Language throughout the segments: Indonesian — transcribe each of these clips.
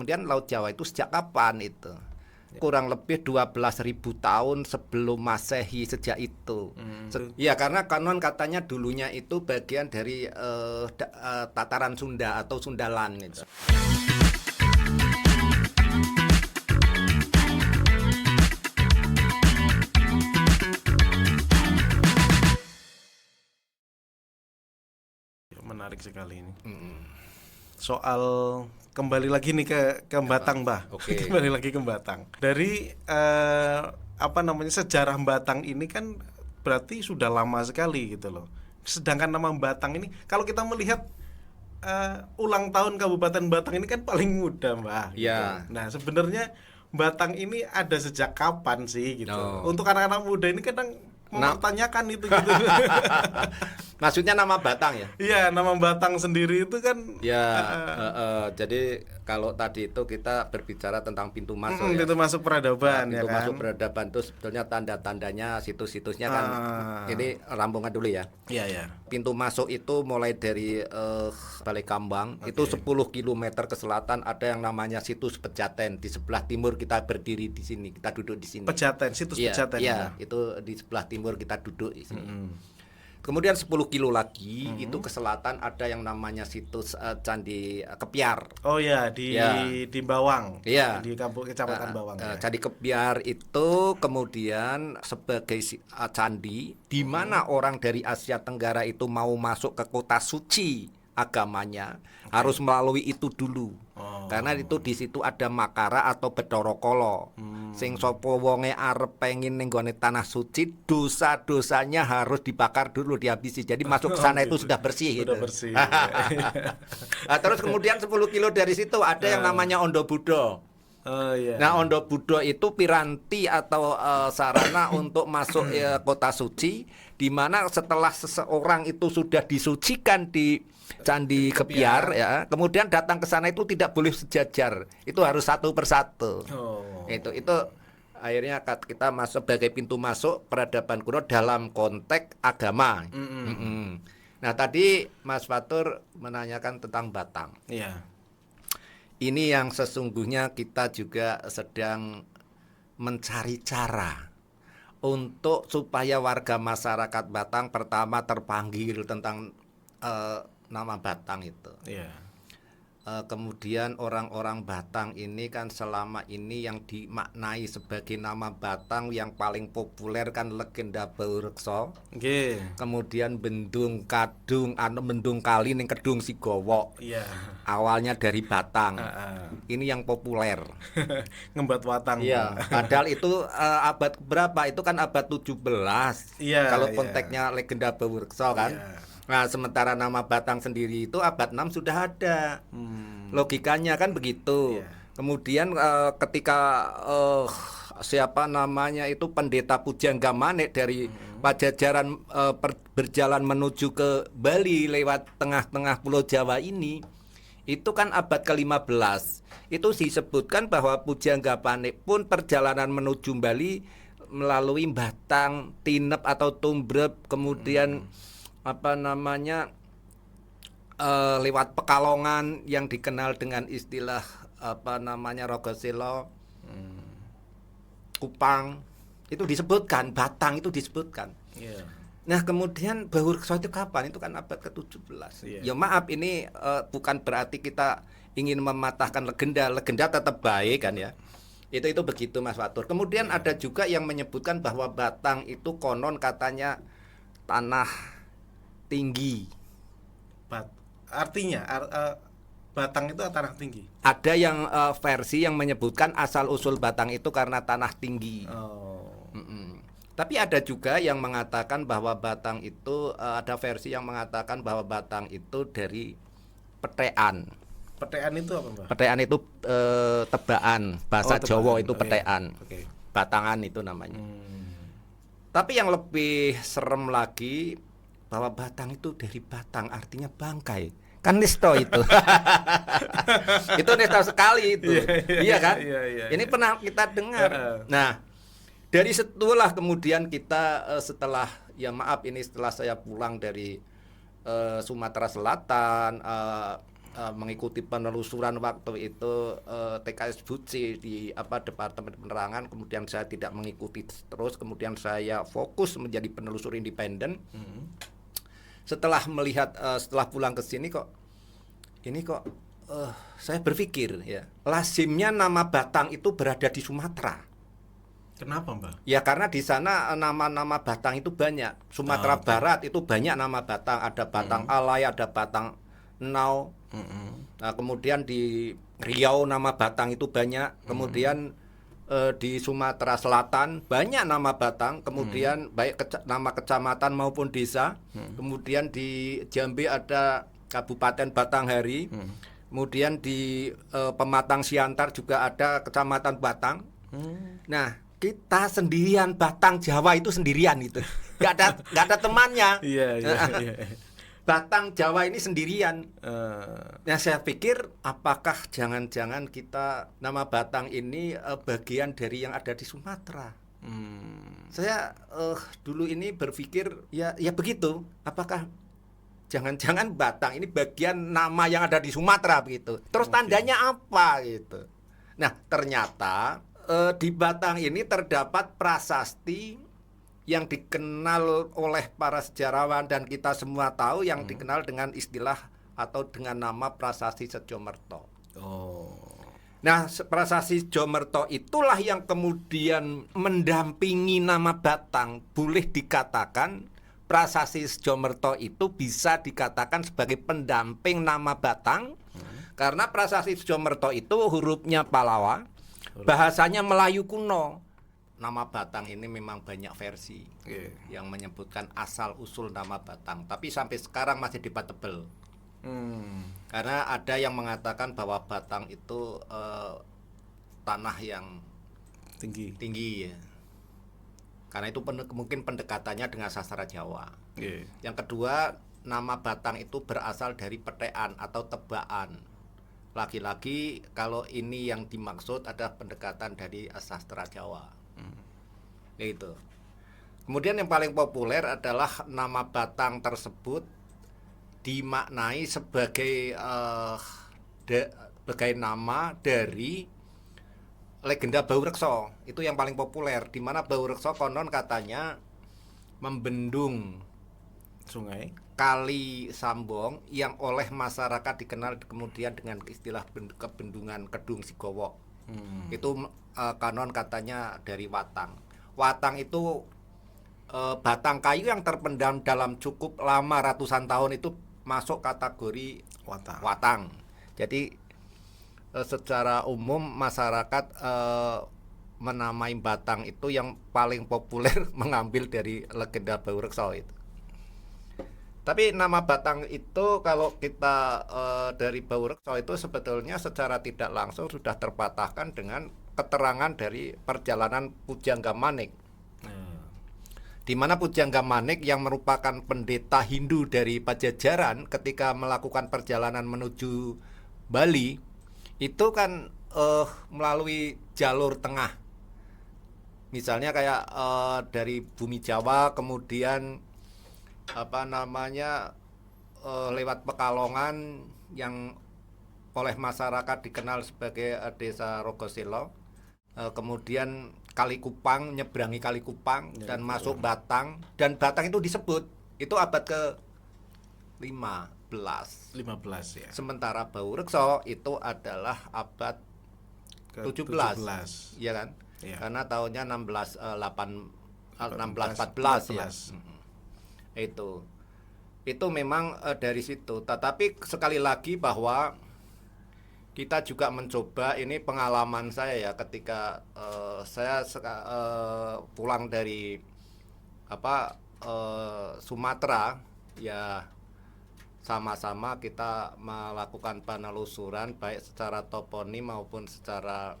kemudian Laut Jawa itu sejak kapan itu? Kurang lebih 12.000 tahun sebelum Masehi sejak itu. Ya karena konon katanya dulunya itu bagian dari tataran Sunda atau Sundalan itu. Menarik sekali ini. Soal kembali lagi nih ke Batang, Mbah. Oke. Kembali lagi ke Batang. Dari sejarah Batang ini kan berarti sudah lama sekali gitu loh. Sedangkan nama Batang ini kalau kita melihat ulang tahun Kabupaten Batang ini kan paling muda, Mbah. Iya. Gitu. Nah, sebenarnya Batang ini ada sejak kapan sih gitu. Oh. Untuk anak-anak muda ini kadang mempertanyakan itu gitu. Maksudnya nama Batang ya? Iya, nama Batang sendiri itu kan jadi kalau tadi itu kita berbicara tentang pintu masuk ya. Pintu masuk peradaban Pintu ya kan. masuk peradaban itu sebetulnya tanda-tandanya situs-situsnya kan. Ini rambungan dulu ya. Iya, iya. Pintu masuk itu mulai dari Balai Kambang, itu 10 km ke selatan ada yang namanya situs Pejaten. Di sebelah timur kita berdiri di sini, kita duduk di sini. Pejaten, situs Pejaten. Iya, itu di sebelah timur kita duduk di sini. Kemudian 10 kilo lagi itu ke selatan ada yang namanya situs Candi Kepiar. Oh ya, di Bawang. Iya. Di kampung Kecamatan Bawang. Candi Kepiar itu kemudian sebagai candi di mana orang dari Asia Tenggara itu mau masuk ke kota suci agamanya harus melalui itu dulu. Karena itu di situ ada Makara atau Bathara Kala. Sing sapa wonge arep pengin ning gone tanah suci, dosa-dosanya harus dibakar dulu, dihabisi. Jadi masuk ke sana itu sudah bersih. Sudah bersih. Terus kemudian 10 kilo dari situ ada yang namanya Ondo Buddha. Oh iya. Nah, Ondo Buddha itu piranti atau sarana untuk masuk kota suci, di mana setelah seseorang itu sudah disucikan di Candi Kepiar ya, kemudian datang ke sana itu tidak boleh sejajar, itu harus satu persatu. Itu akhirnya kita masuk sebagai pintu masuk peradaban kuno dalam konteks agama. Nah, tadi Mas Fatur menanyakan tentang Batang. Iya. Ini yang sesungguhnya kita juga sedang mencari cara untuk supaya warga masyarakat Batang pertama terpanggil tentang nama Batang itu. Iya. Kemudian orang-orang Batang ini kan selama ini yang dimaknai sebagai nama Batang yang paling populer kan legenda Baurekso. Nggih. Kemudian Bendung Kadung, Bendung Kali ning Kedung Sigowo. Iya. Awalnya dari Batang. Ini yang populer. Ngembat watang. Iya, padahal itu abad berapa? Itu kan abad 17. Iya. Kalau konteksnya legenda Baurekso kan. Iya. Nah, sementara nama Batang sendiri itu abad 6 sudah ada. Logikanya kan begitu. Iya. Kemudian ketika siapa namanya itu Pendeta Pujangga Manik dari Pajajaran berjalan menuju ke Bali lewat tengah-tengah Pulau Jawa ini, itu kan abad ke-15. Itu disebutkan bahwa Pujangga Manik pun perjalanan menuju Bali melalui Batang, Tinep atau Tumbrep, kemudian lewat Pekalongan yang dikenal dengan istilah Rogoselo, Kupang, itu disebutkan, Batang itu disebutkan. Iya. Nah, kemudian Baurekso itu kapan? Itu kan abad ke-17. Ya maaf, ini bukan berarti kita ingin mematahkan legenda tetap baik kan ya. Itu begitu Mas Fatur. Kemudian ada juga yang menyebutkan bahwa Batang itu konon katanya tanah tinggi. Artinya Batang itu tanah tinggi. Ada yang versi yang menyebutkan asal usul Batang itu karena tanah tinggi. Tapi ada juga yang mengatakan bahwa Batang itu ada versi yang mengatakan bahwa Batang itu dari petean. Petean itu apa, Mbak? Petean itu tebaan, bahasa Jawa itu petean. Oke. Batangan itu namanya. Tapi yang lebih serem lagi bahwa Batang itu dari batang, artinya bangkai. Kan nisto itu. Itu nisto sekali itu. Iya kan? Ini pernah kita dengar. Nah, dari situlah kemudian kita setelah setelah saya pulang dari Sumatera Selatan, mengikuti penelusuran waktu itu TKS Buci di Departemen Penerangan, kemudian saya tidak mengikuti terus, kemudian saya fokus menjadi penelusur independen. Setelah melihat setelah pulang ke sini kok saya berpikir ya, lazimnya nama Batang itu berada di Sumatera. Kenapa, Mbak? Ya karena di sana nama-nama Batang itu banyak. Sumatera Barat itu banyak nama Batang, ada Batang Alay, ada Batang Nau. Nah, kemudian di Riau nama Batang itu banyak. Kemudian di Sumatera Selatan banyak nama Batang. Kemudian baik nama kecamatan maupun desa. Kemudian di Jambi ada Kabupaten Batanghari. Kemudian di Pematang Siantar juga ada Kecamatan Batang. Nah, kita sendirian, Batang Jawa itu sendirian itu, nggak ada temannya. Iya. Batang Jawa ini sendirian. Nah, saya pikir apakah jangan-jangan kita nama Batang ini bagian dari yang ada di Sumatera. Saya dulu ini berpikir ya begitu. Apakah jangan-jangan Batang ini bagian nama yang ada di Sumatera begitu. Terus tandanya apa gitu. Nah, ternyata di Batang ini terdapat prasasti yang dikenal oleh para sejarawan dan kita semua tahu yang dikenal dengan istilah atau dengan nama Prasasti Sejomerto. Nah, Prasasti Sejomerto itulah yang kemudian mendampingi nama Batang. Boleh dikatakan Prasasti Sejomerto itu bisa dikatakan sebagai pendamping nama Batang, karena Prasasti Sejomerto itu hurufnya Palawa. Bahasanya Melayu kuno. Nama Batang ini memang banyak versi yang menyebutkan asal usul nama Batang, tapi sampai sekarang masih debatable. Karena ada yang mengatakan bahwa Batang itu tanah yang tinggi ya. Karena itu mungkin pendekatannya dengan sastra Jawa. Yang kedua, nama Batang itu berasal dari petean atau tebaan. Lagi-lagi kalau ini yang dimaksud ada pendekatan dari sastra Jawa. Itu. Kemudian yang paling populer adalah nama Batang tersebut dimaknai sebagai sebagai nama dari legenda Baurekso. Itu yang paling populer, di mana Baurekso konon katanya membendung sungai Kali Sambong yang oleh masyarakat dikenal kemudian dengan istilah kebendungan Kedung Sigowo. Itu kanon katanya dari Watang. Watang itu batang kayu yang terpendam dalam cukup lama ratusan tahun itu masuk kategori Watang. Jadi secara umum masyarakat menamai Batang itu yang paling populer mengambil dari legenda Baurekso itu. Tapi nama Batang itu kalau kita dari Baurekso itu sebetulnya secara tidak langsung sudah terpatahkan dengan keterangan dari perjalanan Pujangga Manik. Di mana Pujangga Manik yang merupakan pendeta Hindu dari Pajajaran ketika melakukan perjalanan menuju Bali itu kan melalui jalur tengah. Misalnya kayak dari bumi Jawa kemudian lewat Pekalongan yang oleh masyarakat dikenal sebagai desa Rogoselo, kemudian Kalikupang, nyebrangi Kalikupang dan masuk Batang, dan Batang itu disebut itu abad ke 15 ya. Sementara Baurekso itu adalah abad ke 17. Ya kan? Ya. Karena tahunnya 1614 ya. Itu memang dari situ. Tetapi sekali lagi bahwa kita juga mencoba, ini pengalaman saya ya ketika saya pulang dari Sumatera ya, sama-sama kita melakukan penelusuran baik secara toponim maupun secara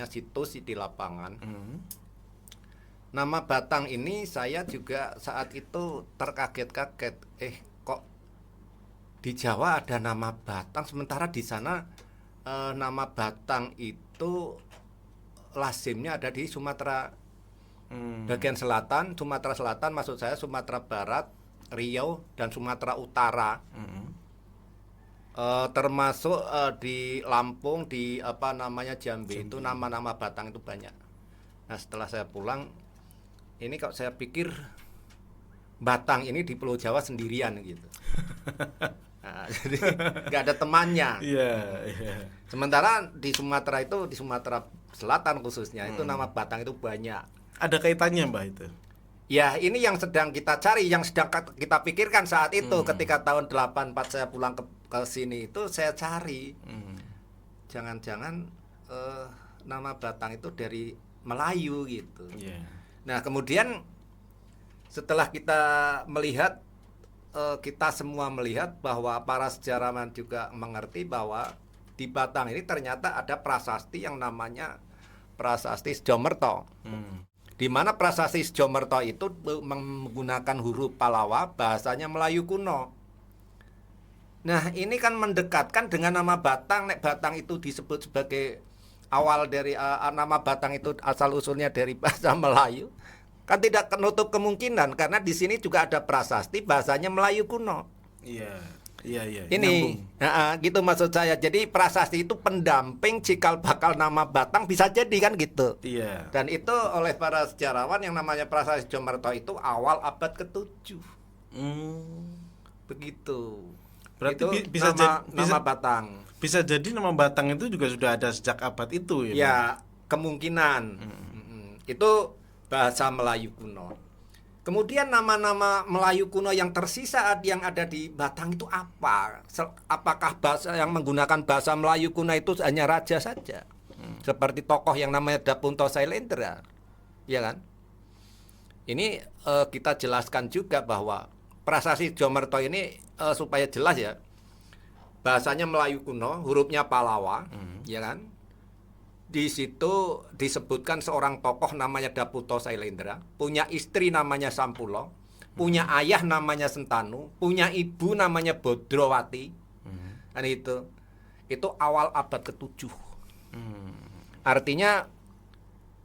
situs di lapangan. Nama Batang ini saya juga saat itu terkaget-kaget. Kok di Jawa ada nama Batang, sementara di sana nama Batang itu lazimnya ada di Sumatera bagian selatan. Sumatera Selatan maksud saya Sumatera Barat, Riau dan Sumatera Utara. Termasuk di Lampung, di apa namanya Jambi itu nama-nama Batang itu banyak. Nah setelah saya pulang, ini kalau saya pikir Batang ini di Pulau Jawa sendirian gitu. Nah, jadi nggak ada temannya. Iya, iya. Sementara di Sumatera itu, di Sumatera Selatan khususnya itu nama Batang itu banyak. Ada kaitannya Mbah itu? Ya ini yang sedang kita cari, yang sedang kita pikirkan saat itu ketika tahun 84 saya pulang ke sini itu saya cari. Jangan-jangan nama Batang itu dari Melayu gitu. Iya. Nah kemudian setelah kita melihat, kita semua melihat bahwa para sejarawan juga mengerti bahwa di Batang ini ternyata ada prasasti yang namanya Prasasti Sejomerto. Di mana Prasasti Sejomerto itu menggunakan huruf Palawa, bahasanya Melayu kuno. Nah, ini kan mendekatkan dengan nama Batang. Nek Batang itu disebut sebagai awal dari nama Batang itu asal usulnya dari bahasa Melayu. Kan tidak menutup kemungkinan karena di sini juga ada prasasti bahasanya Melayu kuno. Iya. Iya, iya. Ini, gitu maksud saya. Jadi prasasti itu pendamping cikal bakal nama Batang bisa jadi kan gitu. Iya. Dan itu oleh para sejarawan yang namanya Prasasti Sejomerto itu awal abad ke-7. Begitu. Berarti itu bisa nama Batang. Bisa jadi nama Batang itu juga sudah ada sejak abad itu ya. Ya, kemungkinan. Itu bahasa Melayu kuno. Kemudian nama-nama Melayu kuno yang tersisa yang ada di Batang itu apa? Apakah bahasa yang menggunakan bahasa Melayu kuno itu hanya raja saja? Seperti tokoh yang namanya Dapunto Sailendra, ya kan? Ini kita jelaskan juga bahwa Prasasti Sejomerto ini supaya jelas ya, bahasanya Melayu kuno, hurufnya Palawa, ya kan? Di situ disebutkan seorang tokoh namanya Dapunto Sailendra, punya istri namanya Sampulo, punya ayah namanya Sentanu, punya ibu namanya Bodrowati. Dan itu awal abad ke-7. Artinya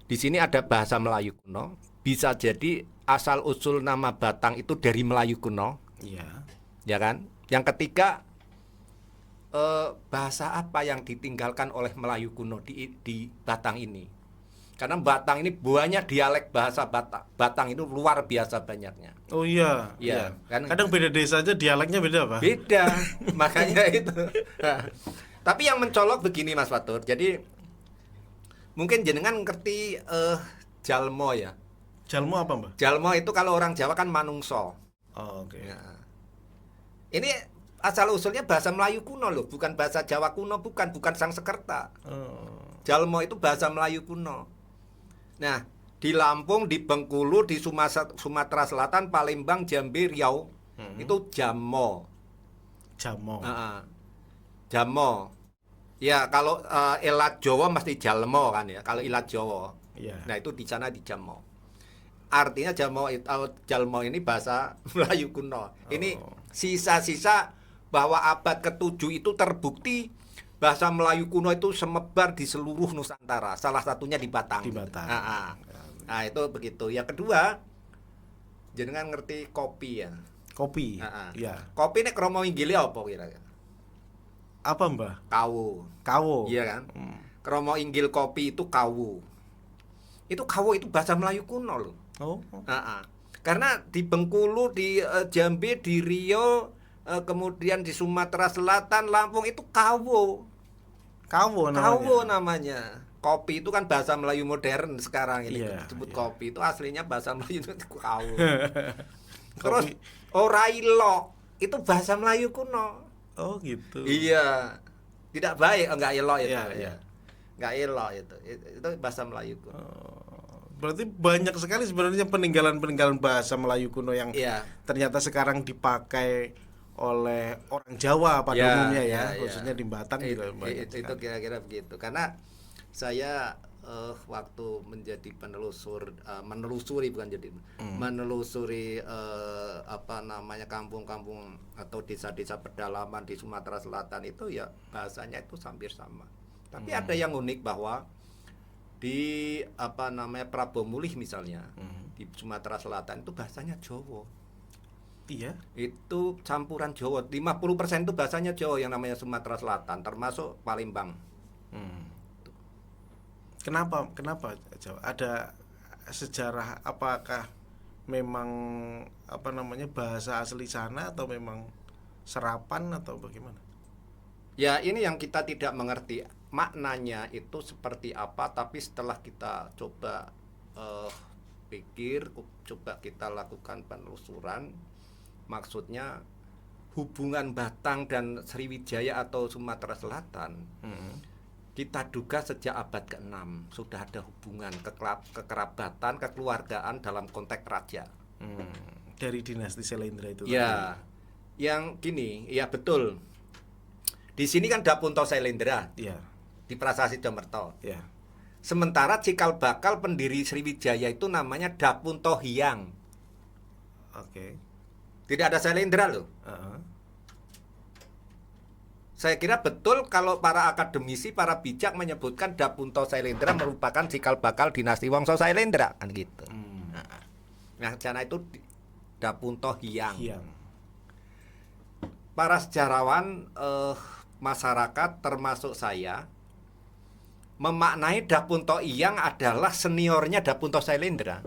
di sini ada bahasa Melayu kuno, bisa jadi asal usul nama Batang itu dari Melayu kuno. Iya. Ya kan? Yang ketiga, bahasa apa yang ditinggalkan oleh Melayu kuno di Batang ini? Karena Batang ini banyak dialek bahasa Batang itu luar biasa banyaknya. Oh iya, Iya, kan? Kadang beda desa aja dialeknya beda, Pak. Beda, makanya itu. Nah, tapi yang mencolok begini Mas Fatur. Jadi mungkin jenengan ngerti jalmo ya. Jalmo apa, Mbak? Jalmo itu kalau orang Jawa kan manungso. Oh, oke. Nah, ini asal usulnya bahasa Melayu kuno loh, bukan bahasa Jawa kuno, bukan Sangsekerta. Jalmo itu bahasa Melayu kuno. Nah, di Lampung, di Bengkulu, di Sumatera Selatan, Palembang, Jambi, Riau, itu Jamo. Jamo. Jamo. Ya, kalau ilat Jawa mesti Jalmo kan ya. Kalau ilat Jawa. Iya. Nah, itu di sana di Jamo. Artinya Jalmo ini bahasa Melayu kuno. Ini sisa-sisa bahwa abad ke-7 itu terbukti bahasa Melayu kuno itu semebar di seluruh Nusantara. Salah satunya di Batang. Di Batang. Nah, itu begitu. Yang kedua, jenengan ngerti kopi ya. Kopi. Iya. Kopi ini kromo inggile apa kira-kira? Apa, Mbah? Kawu. Kawo. Iya kan? Kromo inggil kopi itu kawu. Itu kawu itu bahasa Melayu kuno loh. Oh. Karena di Bengkulu, di Jambi, di Riau, kemudian di Sumatera Selatan, Lampung itu kawo. Kawo namanya. Kawo namanya. Kopi itu kan bahasa Melayu modern sekarang ini. Iya, Disebut iya. kopi itu aslinya bahasa Melayu itu kawo. Terus orailo itu bahasa Melayu kuno. Oh, gitu. Iya. Tidak baik, enggak elok itu. Iya, Ya. iya. Enggak elok itu. Itu bahasa Melayu kuno. Berarti banyak sekali sebenarnya peninggalan-peninggalan bahasa Melayu kuno yang Iya. ternyata sekarang dipakai oleh orang Jawa pada umumnya ya, khususnya di Batang juga banyak itu sekali. kira-kira begitu. Karena saya waktu menjadi menelusuri apa namanya kampung-kampung atau desa-desa pedalaman di Sumatera Selatan itu ya bahasanya itu hampir sama. Tapi ada yang unik bahwa di apa namanya Prabomulih misalnya di Sumatera Selatan itu bahasanya Jawa. Iya. Itu campuran Jawa. 50% itu bahasanya Jawa yang namanya Sumatera Selatan, termasuk Palembang. Kenapa Jawa? Ada sejarah, apakah memang bahasa asli sana atau memang serapan atau bagaimana? Ya, ini yang kita tidak mengerti maknanya itu seperti apa, tapi setelah kita coba pikir, coba kita lakukan penelusuran, maksudnya hubungan Batang dan Sriwijaya atau Sumatera Selatan, kita duga sejak abad ke-6 sudah ada hubungan kekerabatan, kekeluargaan dalam konteks raja. Dari dinasti Sailendra itu. Ya, yang gini, ya betul. Di sini kan Dapunto Sailendra, Iya. di Prasasti Jomerto. Ya. Sementara cikal bakal pendiri Sriwijaya itu namanya Dapunto Hyang. Oke. Tidak ada Sailendra loh. Saya kira betul kalau para akademisi, para bijak menyebutkan Dapunto Sailendra merupakan cikal bakal dinasti Wangsa Sailendra, kan gitu. Nah, karena itu Dapunto Hyang. Para sejarawan, masyarakat termasuk saya memaknai Dapunto Hyang adalah seniornya Dapunto Sailendra.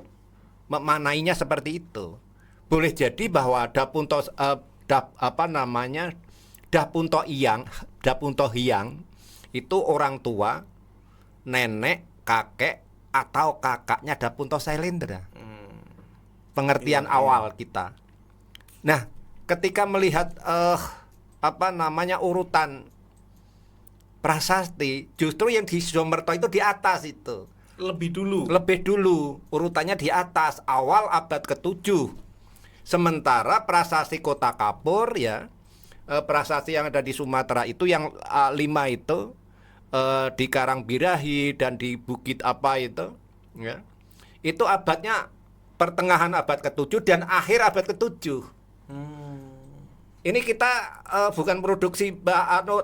Memaknainya seperti itu. Boleh jadi bahwa Dapunto Hyang itu orang tua, nenek, kakek atau kakaknya Dapunto Sailendra. Pengertian awal kita. Nah, ketika melihat urutan prasasti, justru yang di Jomerto itu di atas itu. Lebih dulu urutannya di atas, awal abad ke-7. Sementara prasasti Kota Kapur ya, prasasti yang ada di Sumatera itu yang 5 itu di Karangbirahi dan di Bukit apa itu ya. Itu abadnya pertengahan abad ke-7 dan akhir abad ke-7. Ini kita bukan produksi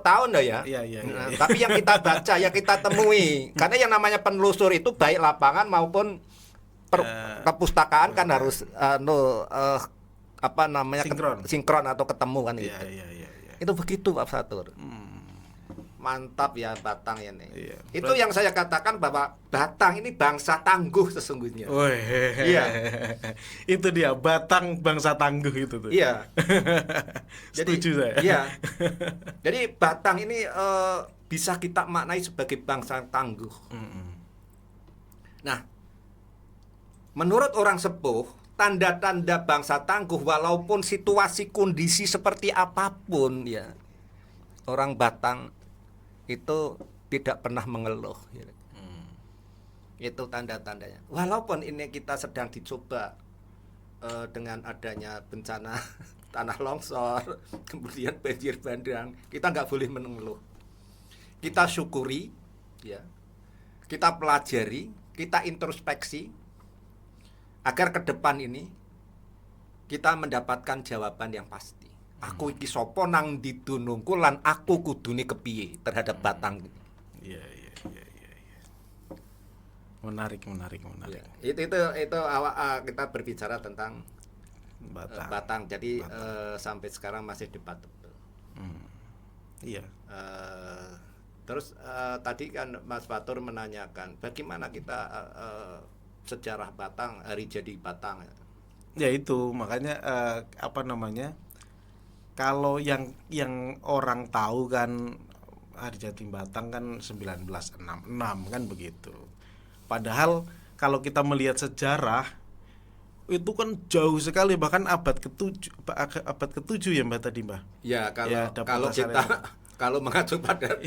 tahun ya. Iya. Tapi yang kita baca, yang kita temui. Karena yang namanya penelusur itu baik lapangan maupun perpustakaan kan harus sinkron atau ketemu kan gitu. Iya. Itu begitu Pak Fatur. Mantap ya Batang ini. Iya. Itu yang saya katakan bahwa Batang ini bangsa tangguh sesungguhnya. Iya. Itu dia, Batang bangsa tangguh itu tuh. Iya. Setuju saya. Iya. Jadi Batang ini bisa kita maknai sebagai bangsa tangguh. Nah, menurut orang sepuh, tanda-tanda bangsa tangguh walaupun situasi kondisi seperti apapun ya, orang Batang itu tidak pernah mengeluh ya. Itu tanda-tandanya. Walaupun ini kita sedang dicoba dengan adanya bencana tanah longsor, kemudian banjir bandang, kita nggak boleh mengeluh. Kita syukuri ya, kita pelajari, kita introspeksi agar ke depan ini kita mendapatkan jawaban yang pasti. Aku iki sapa nang ndi dunungku lan aku kudune kepiye terhadap Batang. Iya. Menarik. Ya, itu awal kita berbicara tentang Batang. Jadi sampai sekarang masih debatable. Iya. Terus tadi kan Mas Fatur menanyakan bagaimana kita sejarah Batang, hari jadi Batang. Ya itu makanya kalau yang orang tahu kan Hari Jadi Batang kan 1966 kan begitu. Padahal kalau kita melihat sejarah itu kan jauh sekali, bahkan abad ke-7 ya Mbak tadi Mbak. Ya kalau mengacu pada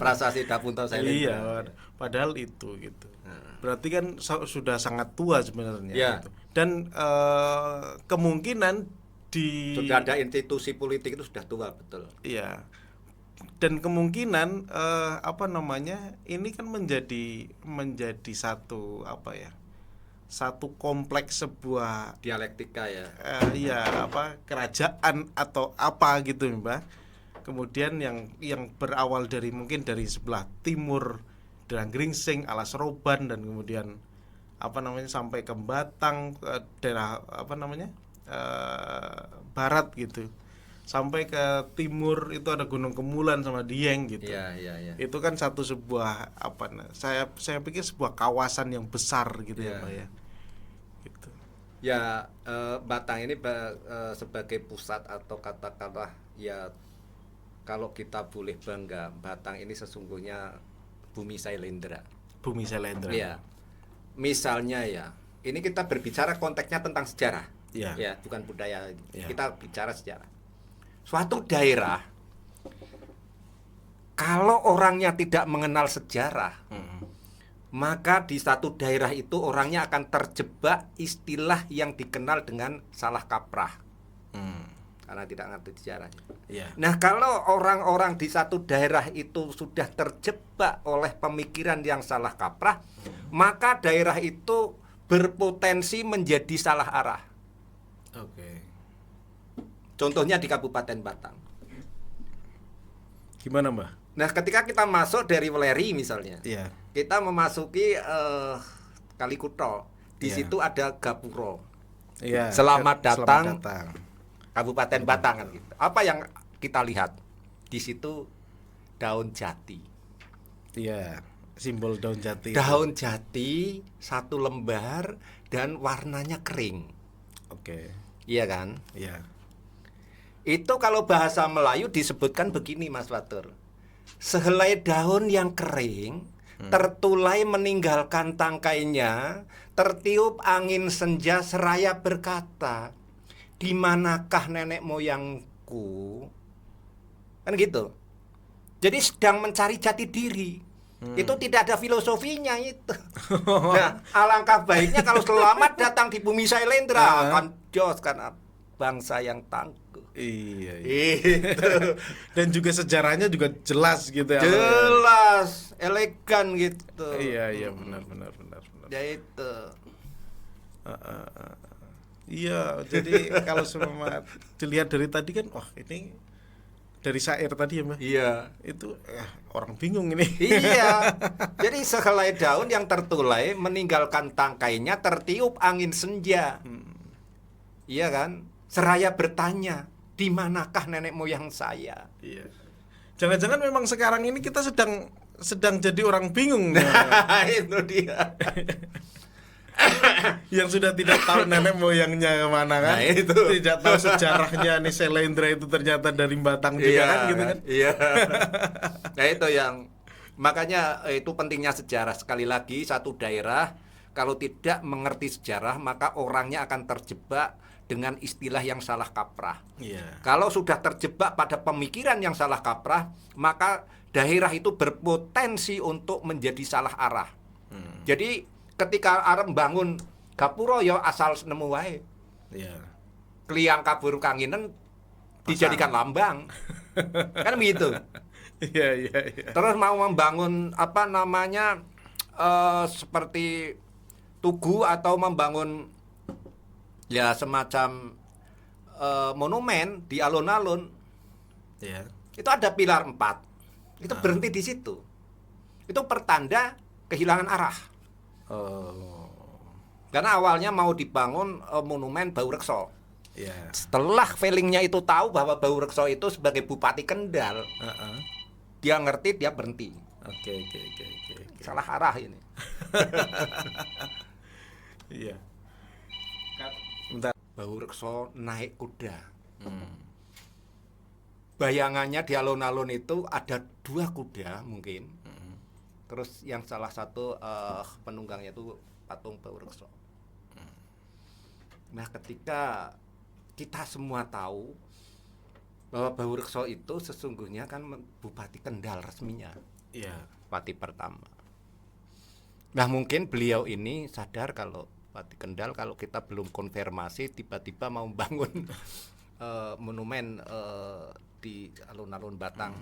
prasasti Dapunto Sailendra. Iya, padahal itu gitu. Berarti kan sudah sangat tua sebenarnya gitu. Dan kemungkinan sudah ada institusi politik itu sudah tua, betul. Iya. Dan kemungkinan ini kan menjadi satu kompleks sebuah dialektika ya. Kerajaan atau apa gitu Mbak. Kemudian yang berawal dari mungkin dari sebelah timur Dranggringsing, Alas Roban dan kemudian sampai ke Batang, daerah barat gitu. Sampai ke timur itu ada Gunung Kemulan sama Dieng gitu. Iya. Itu kan sebuah saya pikir sebuah kawasan yang besar gitu ya Pak ya. Gitu. Ya, Batang ini sebagai pusat atau katakanlah ya, kalau kita boleh bangga, Batang ini sesungguhnya bumi Sailendra. Bumi Sailendra. Iya. Misalnya ya, ini kita berbicara konteksnya tentang sejarah. Iya. Ya, bukan budaya. Iya. Kita bicara sejarah. Suatu daerah kalau orangnya tidak mengenal sejarah, maka di satu daerah itu orangnya akan terjebak istilah yang dikenal dengan salah kaprah. Karena tidak ngerti sejarah. Iya. Nah, kalau orang-orang di satu daerah itu sudah terjebak oleh pemikiran yang salah kaprah, maka daerah itu berpotensi menjadi salah arah. Oke. Contohnya di Kabupaten Batang. Gimana Mbah? Nah, ketika kita masuk dari Weleri misalnya, Iya. kita memasuki Kali Kutho. Di Iya. situ ada Gapuro. Iya. Selamat datang. Selamat datang. Kabupaten Batang kan gitu. Apa yang kita lihat? Di situ daun jati. Iya, simbol daun jati. Daun jati satu lembar dan warnanya kering. Oke. Iya kan? Iya. Itu kalau bahasa Melayu disebutkan begini Mas Fatur. Sehelai daun yang kering tertulai meninggalkan tangkainya, tertiup angin senja seraya berkata, "Di manakah nenek moyangku?" Kan gitu. Jadi sedang mencari jati diri. Itu tidak ada filosofinya itu. Nah, alangkah baiknya kalau selamat datang di bumi Sailendra, kan jos kan bangsa yang tangguh. Iya. Itu. Dan juga sejarahnya juga jelas gitu ya. Jelas, elegan gitu. Iya, benar. Ya itu. Iya, jadi kalau semua dilihat dari tadi kan, wah ini dari syair tadi ya Mbak. Iya. Itu orang bingung ini. Iya. Jadi sehelai daun yang tertulai meninggalkan tangkainya, tertiup angin senja. Iya kan? Seraya bertanya, di manakah nenek moyang saya? Iya. Jangan-jangan memang sekarang ini kita sedang jadi orang bingung. Nah, itu dia. Yang sudah tidak tahu nenek moyangnya kemana kan. Nah, itu. Tidak tahu sejarahnya nih Sailendra itu ternyata dari Batang juga kan gitu kan. Iya. Nah, itu yang makanya itu pentingnya sejarah. Sekali lagi, satu daerah kalau tidak mengerti sejarah, maka orangnya akan terjebak dengan istilah yang salah kaprah. Iya. Kalau sudah terjebak pada pemikiran yang salah kaprah, maka daerah itu berpotensi untuk menjadi salah arah. Jadi ketika arep bangun gapura ya asal nemu wae. Iya. Kliang kabur kanginen dijadikan lambang. Kan begitu. Iya. Terus mau membangun apa namanya seperti tugu atau membangun ya semacam monumen di alun-alun. Iya. Itu ada pilar 4. Itu berhenti di situ. Itu pertanda kehilangan arah. Oh. Karena awalnya mau dibangun monumen Baurekso. Iya. Setelah feelingnya itu tahu bahwa Baurekso itu sebagai Bupati Kendal, dia ngerti, dia berhenti. Oke. Salah arah ini. Iya. Bentar. Baurekso naik kuda. Bayangannya di alun-alun itu ada 2 kuda mungkin. Terus yang salah satu penunggangnya itu patung Baurekso. Nah, ketika kita semua tahu bahwa Baurekso itu sesungguhnya kan Bupati Kendal resminya. Iya. Bupati pertama. Nah, mungkin beliau ini sadar kalau Bupati Kendal kalau kita belum konfirmasi tiba-tiba mau bangun monumen di alun-alun Batang.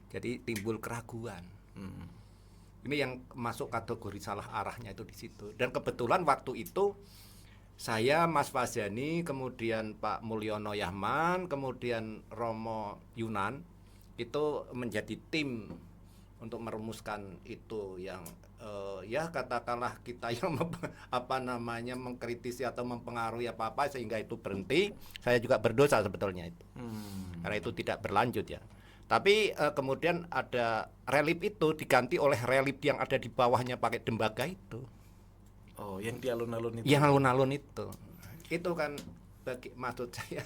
Jadi timbul keraguan. Ini yang masuk kategori salah arahnya itu di situ. Dan kebetulan waktu itu saya, Mas Fazani, kemudian Pak Mulyono Yahman, kemudian Romo Yunan itu menjadi tim untuk merumuskan itu yang ya katakanlah kita yang mengkritisi atau mempengaruhi apa-apa sehingga itu berhenti, saya juga berdosa sebetulnya itu. Karena itu tidak berlanjut ya. Tapi kemudian ada relief itu diganti oleh relief yang ada di bawahnya pakai tembaga itu. Oh, yang di alun-alun itu. Yang alun-alun itu. Itu kan maksud saya.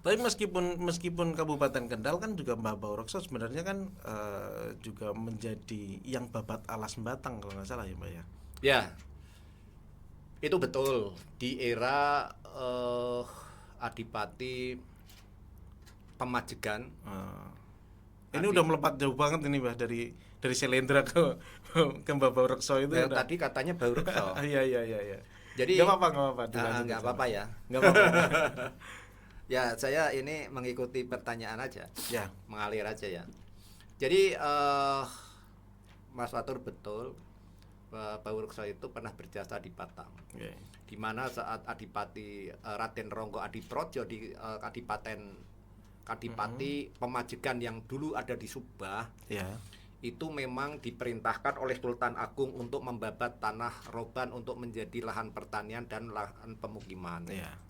Tapi meskipun Kabupaten Kendal kan juga Mbah Baurekso sebenarnya kan juga menjadi yang babat alas Batang kalau nggak salah ya Mbak ya. Ya, itu betul di era Adipati Pemajegan. Ini udah melompat jauh banget ini Mbah dari Selendra ke Mbah Baurekso itu. Tadi katanya Baurekso. Iya. Jadi nggak apa-apa. Nggak apa-apa ya. Nggak apa-apa. Ya, saya ini mengikuti pertanyaan aja. Ya. Mengalir aja ya. Jadi Mas Fatur betul, Baurekso itu pernah berjasa di Batang. Okay. Di mana saat Adipati Raden Ronggo Adiprojo di Kadipati Pemajegan yang dulu ada di Subah. Ya. Itu memang diperintahkan oleh Sultan Agung untuk membabat tanah Roban untuk menjadi lahan pertanian dan lahan pemukiman. Ya.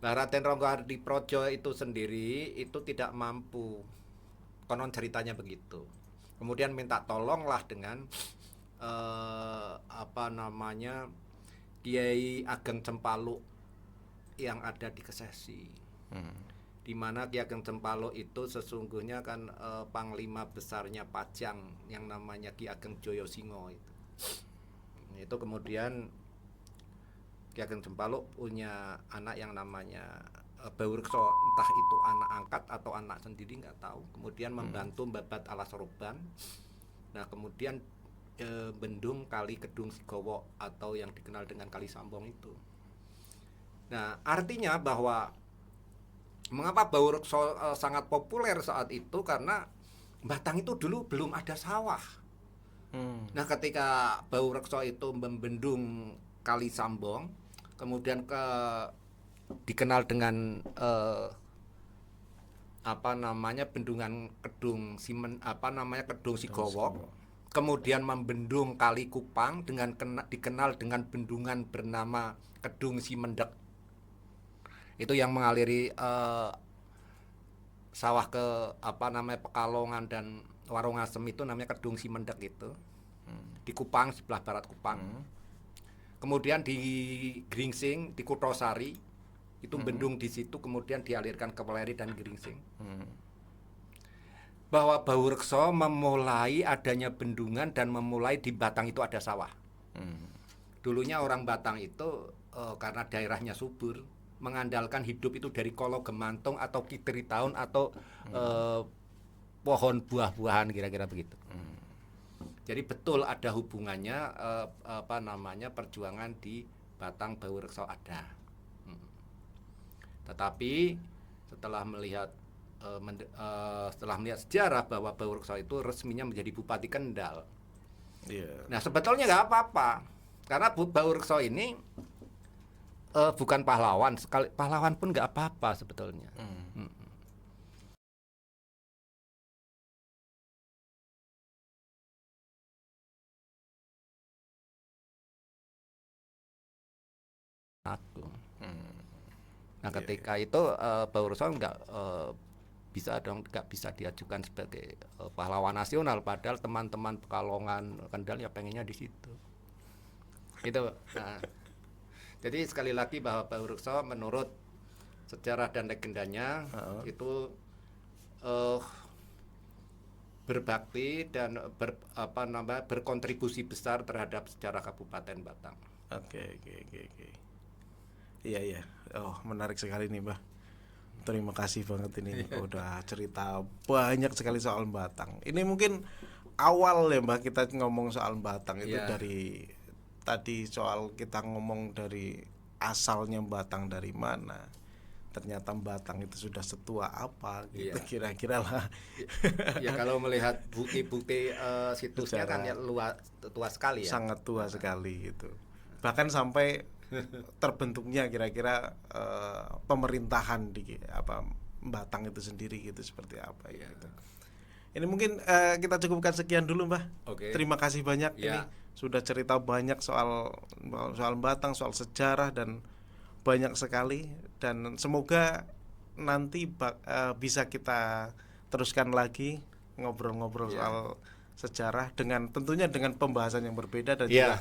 Nah, Raden Ronggo Adiprojo itu sendiri itu tidak mampu, konon ceritanya begitu. Kemudian minta tolonglah dengan Kiai Ageng Cempaluk yang ada di Kesesi. Di mana Ki Ageng Cempaluk itu sesungguhnya kan panglima besarnya Pajang yang namanya Ki Ageng Joyosingo itu. Itu kemudian Ki Ageng Cempaluk punya anak yang namanya Baurekso, entah itu anak angkat atau anak sendiri nggak tahu. Kemudian membantu membabat alas Roban. Nah, kemudian bendung Kali Kedung Sigowo atau yang dikenal dengan Kali Sambong itu. Nah, artinya bahwa mengapa Baurekso sangat populer saat itu karena Batang itu dulu belum ada sawah. Nah, ketika Baurekso itu membendung Kali Sambong, kemudian dikenal dengan bendungan Kedung Kedung Sigowo, kemudian membendung Kali Kupang dengan dikenal dengan bendungan bernama Kedung Simendek. Itu yang mengaliri sawah ke Pekalongan dan Warungasem itu namanya Kedung Simendek itu. Di Kupang, sebelah barat Kupang. Kemudian di Gringsing, di Kutosari itu bendung di situ, kemudian dialirkan ke Weleri dan Gringsing. Bahwa Baurekso memulai adanya bendungan dan memulai di Batang itu ada sawah. Dulunya orang Batang itu karena daerahnya subur, mengandalkan hidup itu dari kolo gemantung atau kiteri tahun atau pohon buah-buahan kira-kira begitu. Jadi betul ada hubungannya perjuangan di Batang Baurekso ada. Tetapi setelah melihat sejarah bahwa Baurekso itu resminya menjadi Bupati Kendal. Nah, sebetulnya nggak apa-apa karena Baurekso ini bukan pahlawan, pahlawan pun nggak apa-apa sebetulnya. Nah, ketika itu Baurekso nggak bisa diajukan sebagai pahlawan nasional, padahal teman-teman Pekalongan Kendal ya pengennya di situ. Itu. Nah, jadi sekali lagi bahwa Baurekso menurut sejarah dan legendanya itu berbakti dan berkontribusi besar terhadap sejarah Kabupaten Batang. Oke. Iya. Oh, menarik sekali nih, Mbah. Terima kasih banget ini udah cerita banyak sekali soal Batang. Ini mungkin awal ya, Mbah, kita ngomong soal Batang itu dari tadi soal kita ngomong dari asalnya Batang dari mana. Ternyata Batang itu sudah setua apa gitu kira-kira lah. Ya kalau melihat bukti-bukti situsnya kan ya tua sekali ya. Sangat tua sekali gitu. Bahkan sampai terbentuknya kira-kira pemerintahan di Batang itu sendiri gitu seperti apa gitu. Ini mungkin kita cukupkan sekian dulu, Mbah. Oke. Terima kasih banyak Ya. ini sudah cerita banyak soal Batang, soal sejarah dan banyak sekali, dan semoga nanti bisa kita teruskan lagi ngobrol-ngobrol Ya. soal sejarah dengan tentunya dengan pembahasan yang berbeda dan Ya, juga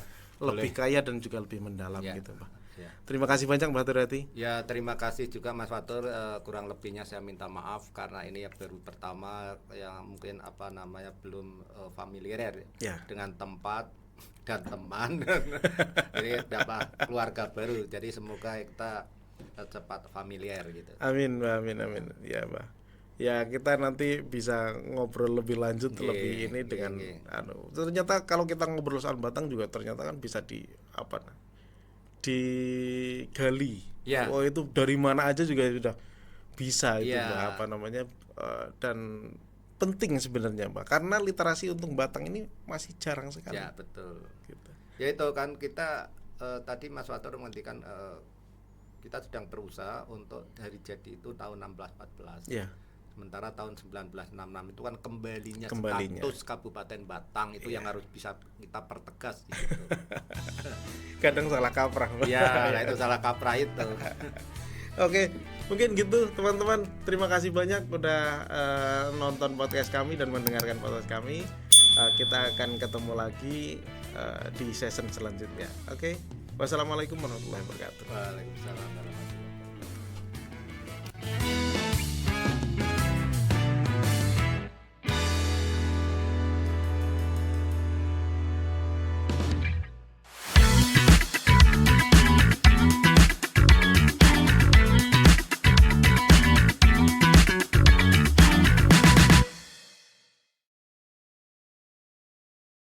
lebih kaya dan juga lebih mendalam Ya. gitu, Mbah. Ya. Terima kasih banyak, Mbah Turati. Ya, terima kasih juga Mas Fatur. Kurang lebihnya saya minta maaf karena ini ya baru pertama yang mungkin belum familiar Ya. dengan tempat dan teman. Ini dapat keluarga baru. Jadi semoga kita cepat familiar gitu. Amin, Mbah, amin, amin. Ya, Mbah. Ya, kita nanti bisa ngobrol lebih lanjut Nggih, lebih ini nggih, dengan nggih. ternyata kalau kita ngobrol soal Batang juga ternyata kan bisa digali. Ya. Oh, itu dari mana aja juga sudah bisa itu, Ya. Mbak, dan penting sebenarnya, Mbak, karena literasi untuk Batang ini masih jarang sekali. Ya, betul. Gitu. Ya itu kan kita tadi Mas Fatur menghentikan kita sedang berusaha untuk hari jadi itu tahun 1614. Ya. Sementara tahun 1966 itu kan kembalinya Kembalinya. status Kabupaten Batang itu yang harus bisa kita pertegas gitu. Kadang salah kaprah, Mbak. Ya, nah itu salah kaprah itu. Oke, mungkin gitu teman-teman. Terima kasih banyak udah nonton podcast kami dan mendengarkan podcast kami. Kita akan ketemu lagi di season selanjutnya. Oke, wassalamualaikum warahmatullahi wabarakatuh. Waalaikumsalam warahmatullahi wabarakatuh.